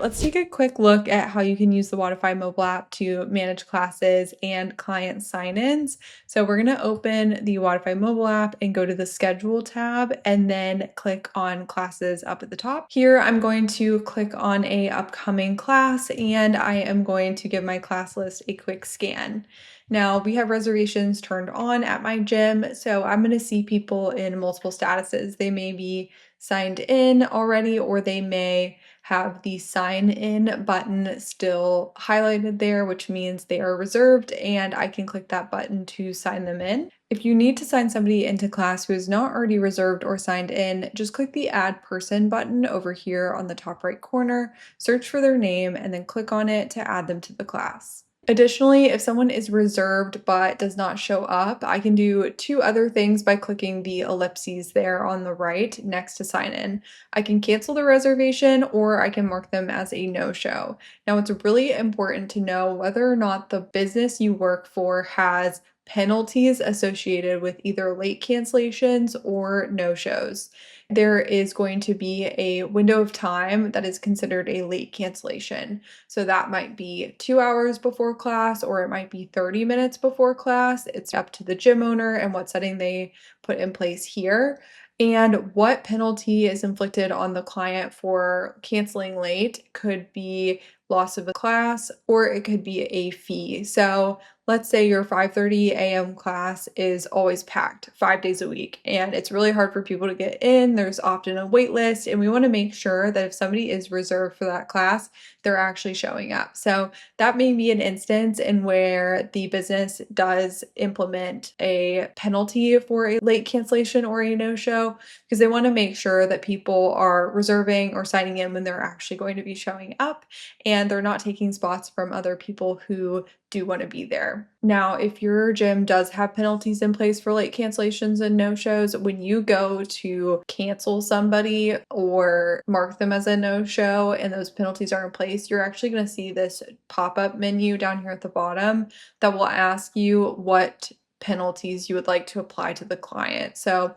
Let's take a quick look at how you can use the Wodify mobile app to manage classes and client sign-ins. So we're going to open the Wodify mobile app and go to the schedule tab and then click on classes up at the top. Here I'm going to click on a upcoming class and I am going to give my class list a quick scan. Now we have reservations turned on at my gym, so I'm going to see people in multiple statuses. They may be signed in already or they may have the sign in button still highlighted there, which means they are reserved and I can click that button to sign them in. If you need to sign somebody into class who is not already reserved or signed in, just click the add person button over here on the top right corner, search for their name, and then click on it to add them to the class. Additionally, if someone is reserved but does not show up, I can do two other things by clicking the ellipses there on the right next to sign in. I can cancel the reservation or I can mark them as a no-show. Now, it's really important to know whether or not the business you work for has penalties associated with either late cancellations or no-shows. There is going to be a window of time that is considered a late cancellation. So that might be 2 hours before class or it might be 30 minutes before class. It's up to the gym owner and what setting they put in place here. And what penalty is inflicted on the client for canceling late could be loss of a class or it could be a fee. So let's say your 5:30 a.m. class is always packed 5 days a week and it's really hard for people to get in. There's often a wait list and we want to make sure that if somebody is reserved for that class, they're actually showing up. So that may be an instance in where the business does implement a penalty for a late cancellation or a no-show because they want to make sure that people are reserving or signing in when they're actually going to be showing up and they're not taking spots from other people who do want to be there. Now, if your gym does have penalties in place for late cancellations and no-shows, when you go to cancel somebody or mark them as a no-show and those penalties are in place, you're actually going to see this pop-up menu down here at the bottom that will ask you what penalties you would like to apply to the client. So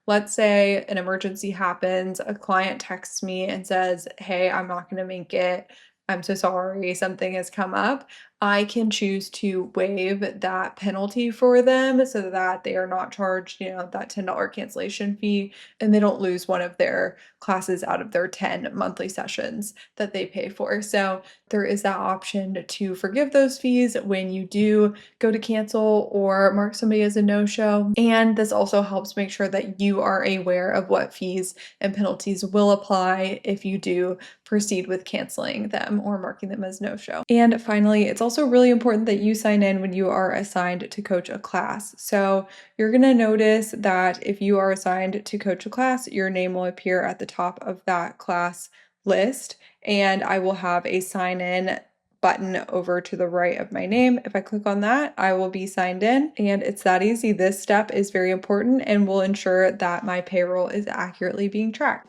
let's say an emergency happens, a client texts me and says, "Hey, I'm not going to make it. I'm so sorry, something has come up." I can choose to waive that penalty for them so that they are not charged, that $10 cancellation fee and they don't lose one of their classes out of their 10 monthly sessions that they pay for. So there is that option to forgive those fees when you do go to cancel or mark somebody as a no-show. And this also helps make sure that you are aware of what fees and penalties will apply if you do proceed with canceling them or marking them as no-show. And finally, it's also really important that you sign in when you are assigned to coach a class. So you're going to notice that if you are assigned to coach a class, your name will appear at the top of that class list, and I will have a sign in button over to the right of my name. If I click on that, I will be signed in, and it's that easy. This step is very important and will ensure that my payroll is accurately being tracked.